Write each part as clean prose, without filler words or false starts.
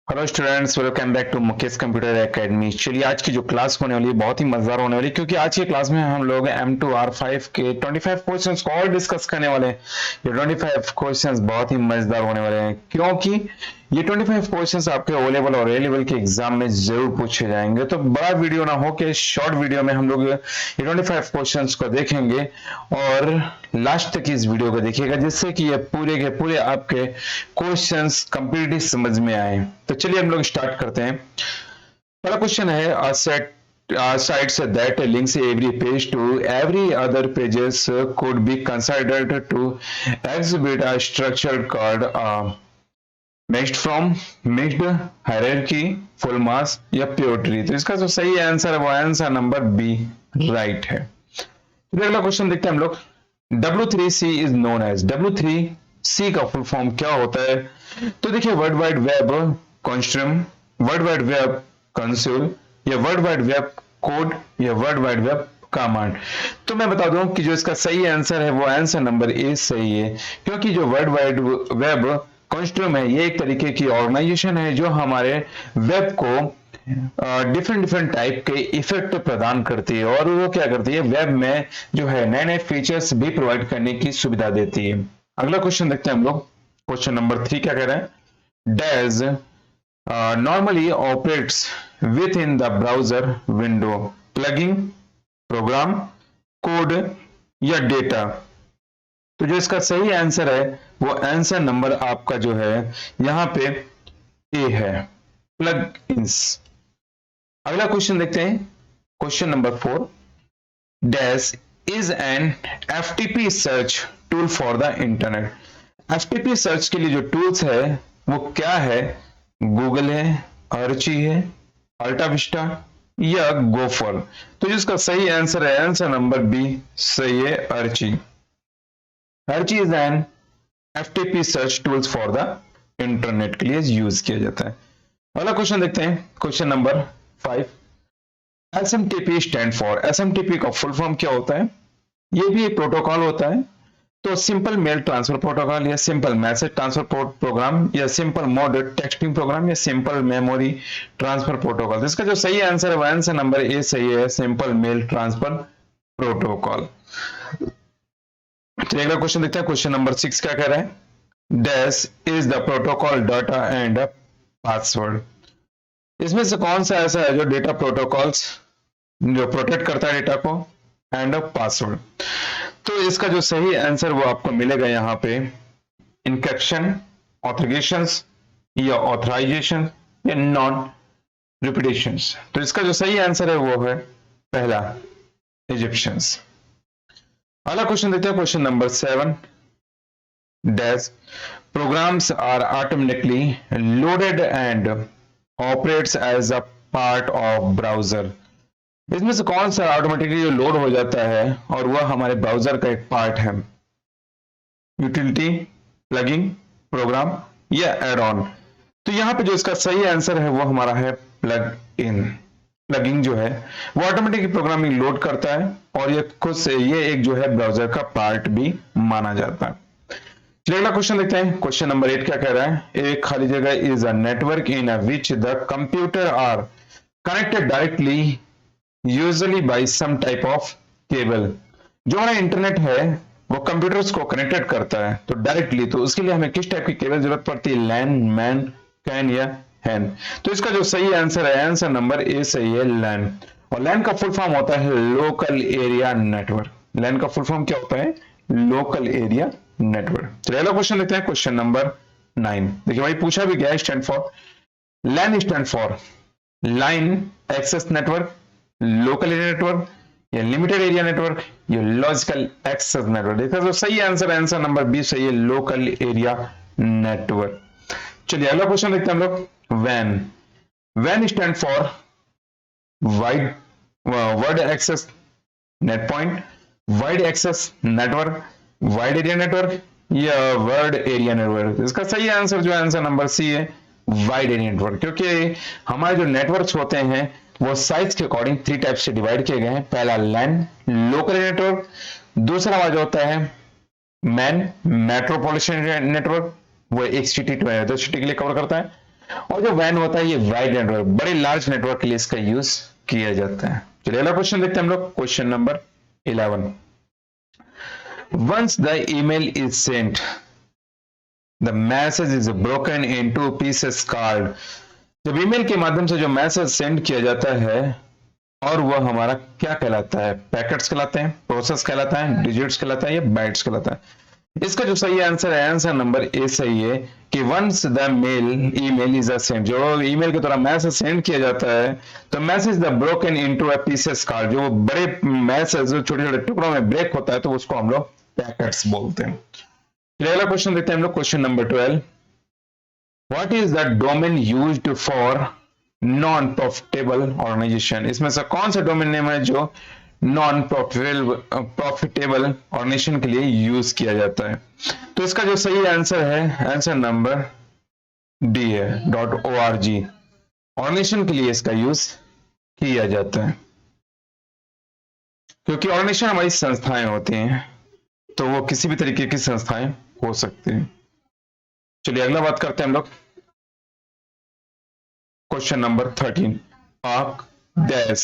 Hello students, welcome back to Mukesh computer academy. चलिए आज की जो क्लास होने वाली है बहुत ही मजेदार होने वाली है, क्योंकि आज की क्लास में हम लोग M2R5 के 25 क्वेश्चंस को और डिस्कस करने वाले हैं। ये 25 क्वेश्चंस बहुत ही मजेदार होने वाले हैं, क्योंकि ये 25 क्वेश्चंस आपके ओ लेवल और ए लेवल के एग्जाम में जरूर पूछे जाएंगे। तो बड़ा वीडियो ना हो के शॉर्ट वीडियो में हम लोग ये 25 क्वेश्चंस को देखेंगे और लास्ट तक इस वीडियो को देखिएगा, जिससे कि ये पूरे के पूरे आपके क्वेश्चंस कंप्लीटली समझ में आए। तो चलिए हम लोग स्टार्ट करते हैं। पहला क्वेश्चन है, sites that links every page to every other pages could be considered to exhibit a structure called mixed hierarchy, full mass या pure tree। तो इसका जो सही आंसर है वो आंसर नंबर बी राइट है। तो अगला क्वेश्चन देखते हैं हम लोग। W3C is known as, W3C का फुल फॉर्म क्या होता है? तो देखिए, world wide web consortium, world wide web console या वर्ल्ड वाइड वेब कोड या वर्ल्ड वाइड वेब कमांड। तो मैं बता दूं कि जो इसका सही आंसर है वो आंसर नंबर ए सही है, क्योंकि जो वर्ल्ड वाइड वेब कॉन्स्ट्रम है ये एक तरीके की ऑर्गेनाइजेशन है जो हमारे वेब को डिफरेंट डिफरेंट टाइप के इफेक्ट प्रदान करती है, और वो क्या करती है, वेब में जो है नए नए फीचर्स भी प्रोवाइड करने की सुविधा देती है। अगला क्वेश्चन देखते हैं हम लोग। क्वेश्चन नंबर 3 क्या कह रहा है? Dash normally operates within the browser window, plugin, program, code या डेटा। तो जो इसका सही आंसर है वो आंसर नंबर आपका जो है यहां पे ए है, प्लग इन्स। अगला क्वेश्चन देखते हैं। Question number 4, dash is an FTP search tool for the internet. FTP search के लिए जो टूल्स है वो क्या है? गूगल है, अर्ची है, अल्टा विस्टा या गोफर। तो जिसका सही आंसर है आंसर नंबर बी सही है, Archi. Archi is an FTP search tools for the internet के लिए यूज किया जाता है। अगला क्वेश्चन देखते हैं। Question number 5, SMTP stand for. SMTP का फुल फॉर्म क्या होता है? ये भी एक प्रोटोकॉल होता है। तो सिंपल मेल ट्रांसफर प्रोटोकॉल या सिंपल मैसेज ट्रांसफर प्रोग्राम या सिंपल मोड टेक्सटिंग प्रोग्राम या सिंपल मेमोरी ट्रांसफर प्रोटोकॉल। इसका जो सही आंसर है वो आंसर नंबर ए सही है, सिंपल मेल ट्रांसफर प्रोटोकॉल। चलिए अगला क्वेश्चन देखते हैं। क्वेश्चन नंबर 6 क्या कह रहा है? Dash is the protocol data and password. इसमें से कौन सा ऐसा है जो डेटा प्रोटोकॉल्स जो प्रोटेक्ट करता है डेटा को, एंड पासवर्ड। तो इसका जो सही आंसर वो आपको मिलेगा यहाँ पे इनक्रिप्शन, ऑथेंटिकेशंस या ऑथराइजेशन या नॉन रिपीटेशंस। तो इसका जो सही आंसर है वो है पहला, इजिप्शियंस। अगला क्वेश्चन देखते हैं। Question number 7, dash programs are automatically loaded and operates as a part of browser. इसमें से कौन सा ऑटोमेटिकली जो लोड हो जाता है और वह हमारे ब्राउजर का एक पार्ट है? यूटिलिटी, प्लगिंग, प्रोग्राम या एड ऑन। तो यहां पे जो इसका सही आंसर है वो हमारा है प्लग इन। प्लगिंग जो है वो ऑटोमेटिकली प्रोग्रामिंग लोड करता है और ये खुद से ये एक जो है ब्राउजर का पार्ट भी माना जाता है। चलिए अगला क्वेश्चन देखते हैं। क्वेश्चन नंबर 8 क्या कह रहा है? एक खाली जगह is a network in which the computer are connected directly usually by some type of cable. जो हमारा इंटरनेट है वो कंप्यूटर्स को कनेक्टेड करता है तो डायरेक्टली, तो उसके लिए हमें किस टाइप की केबल जरूरत पड़ती है? लैन, मैन, कैन या हैन। तो इसका जो सही आंसर है आंसर नंबर ए सही है, लैन। और लैन का फुल फॉर्म होता है लोकल एरिया नेटवर्क। लैन का फुल फॉर्म क्या होता है? Local area network. चलिए अगला क्वेश्चन देखते हैं। Question number 9। देखिए भाई पूछा भी गया है, stand for, LAN stand for line access network, local area network या लिमिटेड एरिया नेटवर्क या लॉजिकल एक्सेस नेटवर्क। देखा तो सही आंसर आंसर नंबर बी सही है, लोकल एरिया नेटवर्क। चलिए अगला क्वेश्चन देखते हैं हम लोग। Van, van stand for wide word access net point, wide access network, wide area network या वर्ड एरिया नेटवर्क। इसका सही आंसर जो है आंसर नंबर सी है, वाइड एरिया नेटवर्क। क्योंकि हमारे जो नेटवर्क्स होते हैं वो साइज के अकॉर्डिंग 3 टाइप से डिवाइड किए गए हैं। पहला लैन, लोकल नेटवर्क, दूसरा वाला जो होता है मैन, मेट्रोपॉलिटन नेटवर्क, वो एक सिटी टू अदर सिटी के लिए कवर करता है। और जो वैन होता है ये वाइड नेटवर्क, बड़े लार्ज नेटवर्क के लिए इसका यूज किया जाता है। चलिए अगला क्वेश्चन देखते हैं हम लोग, question number 11। Once the email is sent the message is broken into pieces called. जब ईमेल के माध्यम से जो मैसेज सेंड किया जाता है और वह हमारा क्या कहलाता है, पैकेट्स कहलाते हैं, प्रोसेस कहलाता है, डिजिट्स कहलाता है या बाइट्स कहलाता है। इसका जो सही आंसर है, आंसर नंबर ए सही है कि once the mail email is send, जो ईमेल के द्वारा मैसेज सेंड किया जाता है तो message the broken into a pieces called, जो बड़े मैसेज छोटे छोटे टुकड़ों में ब्रेक होता है तो उसको हम लोग पैकेट्स बोलते हैं। अगला क्वेश्चन देखते हैं हम लोग, question number 12। What is the domain used for non profitable organization. इसमें से कौन सा डोमेन नेम है जो नॉन प्रॉफिटेबल ऑर्गेनाइजेशन के लिए यूज किया जाता है। तो इसका जो सही आंसर है, आंसर नंबर डी है, .org। ऑर्गेनाइजेशन के लिए इसका यूज किया जाता है क्योंकि ऑर्गेनाइजेशन हमारी संस्थाएं होती हैं, तो वो किसी भी तरीके की संस्थाएं हो सकती हैं। चलिए अगला बात करते हैं हम लोग, question number 13। Arc dash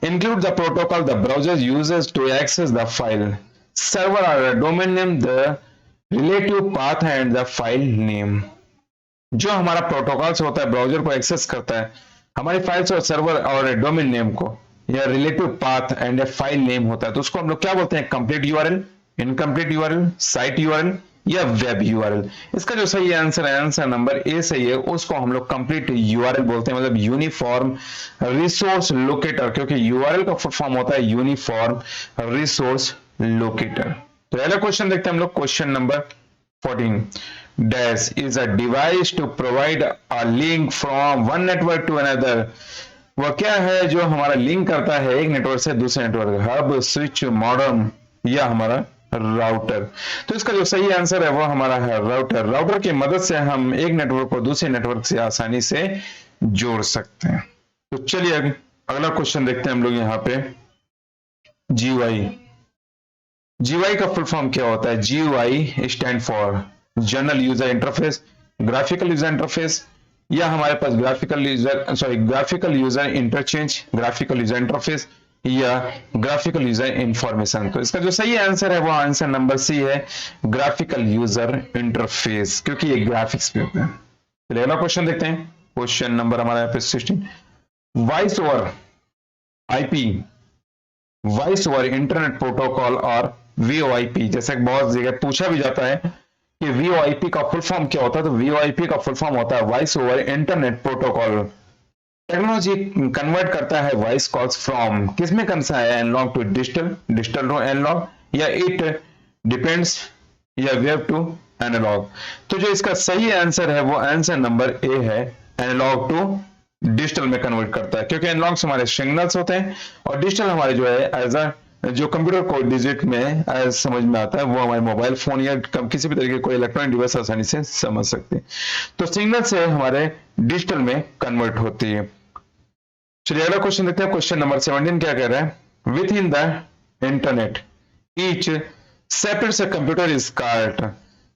include the protocol the browser uses to access the file server or a domain name, the relative path and the file name। जो हमारा प्रोटोकॉल्स होता है ब्राउजर को एक्सेस करता है हमारी फाइल्स और सर्वर और डोमेन नेम को, या relative path and A file name होता है, तो उसको हम लोग क्या बोलते हैं, complete URL, incomplete URL, site URL या वेब यूआरएल। इसका जो सही आंसर है, आंसर नंबर ए सही है, उसको हम लोग कंप्लीट यूआरएल बोलते हैं, मतलब यूनिफॉर्म रिसोर्स लोकेटर, क्योंकि यूआरएल का फुल फॉर्म होता है यूनिफॉर्म रिसोर्स लोकेटर। तो पहला क्वेश्चन देखते हैं हम लोग, question number 14। Dash is a device to provide a link from one network to another। वह क्या है जो हमारा लिंक करता है एक नेटवर्क से दूसरे नेटवर्क, हब, स्विच, मॉडेम या हमारा राउटर। तो इसका जो सही आंसर है वो हमारा है राउटर। राउटर की मदद से हम एक नेटवर्क को दूसरे नेटवर्क से आसानी से जोड़ सकते हैं। तो चलिए अगला क्वेश्चन देखते हैं हम लोग यहाँ पे, जीयूआई। जीयूआई का फुल फॉर्म क्या होता है। GUI stand for general user interface, graphical user interface, या हमारे पास graphical user interchange, graphical user interface या ग्राफिकल यूजर इंफॉर्मेशन। तो इसका जो सही आंसर है वो आंसर नंबर सी है, ग्राफिकल यूजर इंटरफेस, क्योंकि ये ग्राफिक्स पे होता है। चलिए अगला क्वेश्चन देखते हैं, क्वेश्चन नंबर हमारा यहाँ पे 16। Voice over IP, voice over internet protocol और वीओआईपी, जैसे बहुत जगह पूछा भी जाता है कि वीओआईपी का फुल फॉर्म क्या होता है, तो वीओआईपी का फुल फॉर्म होता है voice over internet protocol. Technology convert करता है वॉइस कॉल्स फ्रॉम, किसमें कंसा है, analog to digital, digital to analog, या इट डिपेंड्स, या वेव टू एनालॉग। तो जो इसका सही आंसर है वो आंसर नंबर ए है, एनालॉग टू डिजिटल में कन्वर्ट करता है, क्योंकि एनालॉग हमारे सिग्नल्स होते हैं और डिजिटल हमारे जो है एज अ जो कंप्यूटर को डिजिट में समझ में आता है वो हमारे मोबाइल फोन या किसी भी तरीके कोई इलेक्ट्रॉनिक डिवाइस आसानी से समझ सकते हैं। तो सिग्नल से हमारे डिजिटल में कन्वर्ट होती है। चलिए अगला क्वेश्चन देखते हैं, क्वेश्चन नंबर 17 क्या कह रहा है, with in the internet each separate से कंप्यूटर इज कॉल्ड।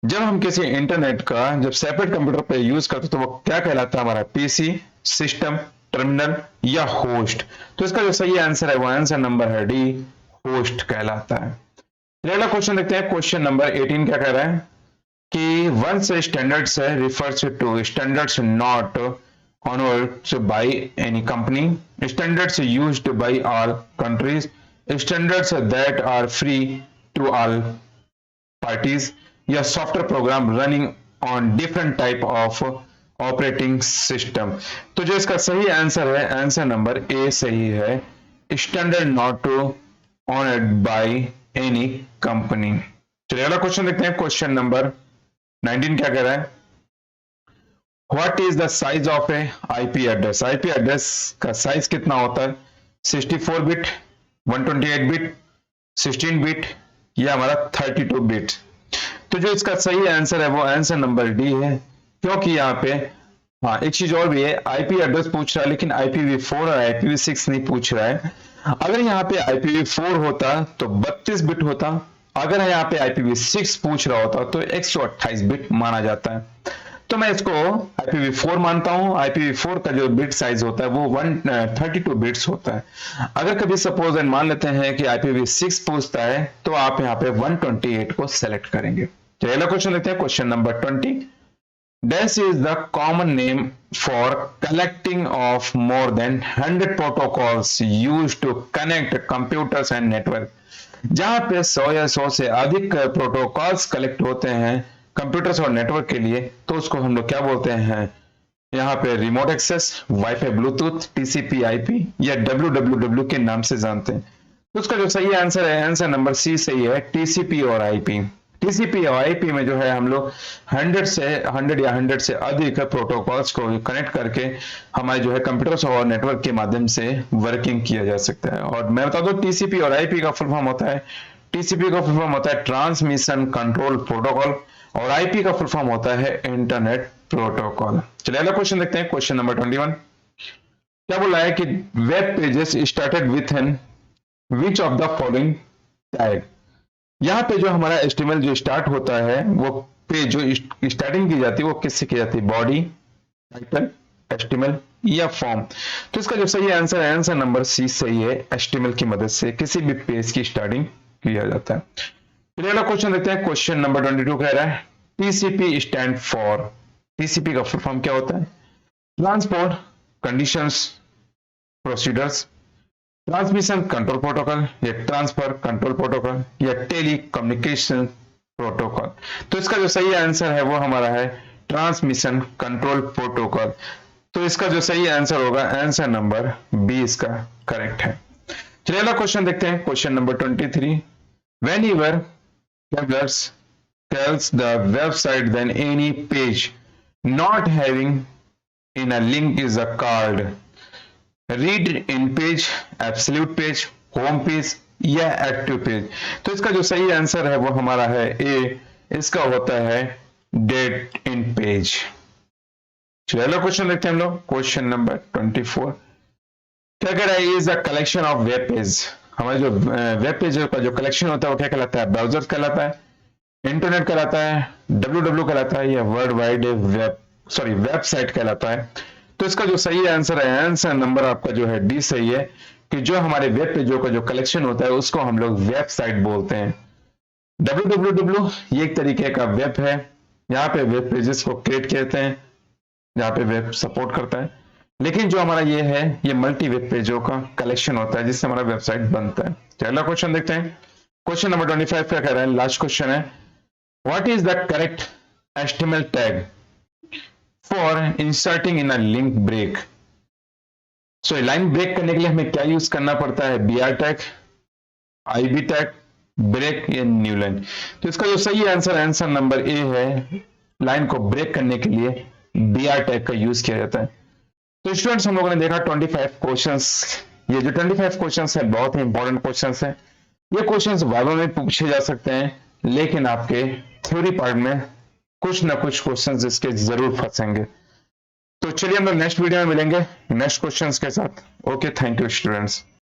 जब हम किसी इंटरनेट का जब सेपरेट कंप्यूटर पे यूज करते तो वो क्या कहलाता है, हमारा पीसी, सिस्टम, टर्मिनल या होस्ट। तो इसका जो सही आंसर है वो आंसर नंबर है डी, होस्ट कहलाता है। अगला क्वेश्चन देखते हैं, क्वेश्चन नंबर 18 क्या कह रहा है कि once standards refers to standards not honoured by any company, standards used by all countries, standards that are free to all parties, या software program running on different type of operating system. तो जो इसका सही answer है, answer number A सही है, standard not honoured by any company. चलिए अगला क्वेश्चन देखते हैं, क्वेश्चन नंबर 19 क्या कह रहा है, what is the size of A IP address. IP address का साइज कितना होता है, 64 बिट, 128 बिट, 16 बिट या हमारा 32 बिट। तो जो इसका सही आंसर है वो आंसर नंबर डी है, क्योंकि यहाँ पे हाँ एक चीज और भी है, आईपी एड्रेस पूछ रहा है लेकिन IPv4 और IPv6 नहीं पूछ रहा है। अगर यहाँ पे IPv4 होता तो 32 बिट होता, अगर यहाँ पे IPv6 पूछ रहा होता तो 128 बिट माना जाता है। तो मैं इसको IPv4 मानता हूं। IPv4 का जो बिट साइज होता है वो 132 बिट्स होता है। अगर कभी सपोज एंड मान लेते हैं कि IPv6 पूछता है तो आप यहाँ पे 128 को सेलेक्ट करेंगे। तो अगला क्वेश्चन देखते हैं, question number 20। Dash is the common name for collecting of more than 100 protocols used to connect computers and network। जहां पे 100 या 100 से अधिक प्रोटोकॉल्स कलेक्ट होते हैं कंप्यूटर्स और नेटवर्क के लिए, तो उसको हम लोग क्या बोलते हैं? यहाँ पे remote access, wifi, Bluetooth, TCP IP या WWW के नाम से जानते हैं। तो उसका जो सही आंसर है, आंसर नंबर सी सही है, टीसीपी और आईपी। टीसीपी और आईपी में जो है हम लोग 100 से अधिक प्रोटोकॉल्स को कनेक्ट करके हमारे जो है कंप्यूटर्स और नेटवर्क के माध्यम से वर्किंग किया जा सकता है। और मैं बता दूं टीसीपी और आईपी का फुल फॉर्म होता है, टीसीपी का फुल फॉर्म होता है ट्रांसमिशन कंट्रोल प्रोटोकॉल और आईपी का फुल फॉर्म होता है इंटरनेट प्रोटोकॉल। चलिए अगला क्वेश्चन देखते हैं, क्वेश्चन नंबर 21। क्या बोला है कि web pages started with an which of the following tag. यहाँ पे जो हमारा HTML जो स्टार्ट होता है वो पेज जो स्टार्टिंग की जाती है वो किससे की जाती है? बॉडी, टाइटल, HTML या फॉर्म। तो इसका जो सही आंसर है, आंसर नंबर सी सही है, HTML की मदद से किसी भी पेज की स्टार्टिंग किया जाता है। चलिए अगला क्वेश्चन देखते हैं, क्वेश्चन नंबर 22 कह रहा है TCP स्टैंड फॉर। TCP का फुल फॉर्म क्या होता है? Transport conditions procedures, transmission control protocol या ट्रांसफर कंट्रोल प्रोटोकॉल या टेली कम्युनिकेशन प्रोटोकॉल। तो इसका जो सही आंसर है वो हमारा है ट्रांसमिशन कंट्रोल प्रोटोकॉल। तो इसका जो सही आंसर होगा, आंसर नंबर बी इसका करेक्ट है। चलिए अगला क्वेश्चन देखते हैं, question number 23। Whenever travelers tells the website then any page not having in a link is a called read in page, absolute page, home page या active page. तो इसका जो सही आंसर है वो हमारा है ए, इसका होता है डेट इन पेज। चलो क्वेश्चन देखते हैं हम लोग, क्वेश्चन नंबर 24। क्या कह रहा है? Is a collection of web page. हमारे जो वेब पेज का जो कलेक्शन होता है वो क्या कहलाता है? ब्राउजर कहलाता है, इंटरनेट कहलाता है, WWW कहलाता है या वर्ल्ड वाइड वेबसाइट कहलाता है। तो इसका जो सही आंसर है, आंसर नंबर आपका जो है डी सही है, कि जो हमारे वेब पेजों का जो कलेक्शन होता है उसको हम लोग वेबसाइट बोलते हैं। WWW ये एक तरीके का वेब है, यहाँ पे वेब पेजेस को क्रिएट करते हैं, यहाँ पे वेब सपोर्ट करता है। लेकिन जो हमारा ये है, ये मल्टी वेब पेजों का कलेक्शन होता है जिससे हमारा वेबसाइट बनता है। अगला क्वेश्चन देखते हैं, क्वेश्चन नंबर 25 क्या कह रहा है? लास्ट क्वेश्चन है, what is the correct HTML tag for inserting in a link break. So line break करने के लिए हमें क्या यूज करना पड़ता है? BR tag, IB tag, break या न्यू लाइन। तो इसका जो सही आंसर, आंसर नंबर ए है, लाइन को ब्रेक करने के लिए BR टैग का यूज किया जाता है। तो स्टूडेंट्स हम लोगों ने देखा 25 क्वेश्चंस। ये जो 25 क्वेश्चंस है बहुत ही इंपॉर्टेंट क्वेश्चंस है। ये क्वेश्चंस वाइवा में पूछे जा सकते हैं, लेकिन आपके थ्योरी पार्ट में कुछ ना कुछ क्वेश्चंस इसके जरूर फंसेंगे। तो चलिए हम लोग नेक्स्ट वीडियो में मिलेंगे नेक्स्ट क्वेश्चंस के साथ। Okay, thank you students.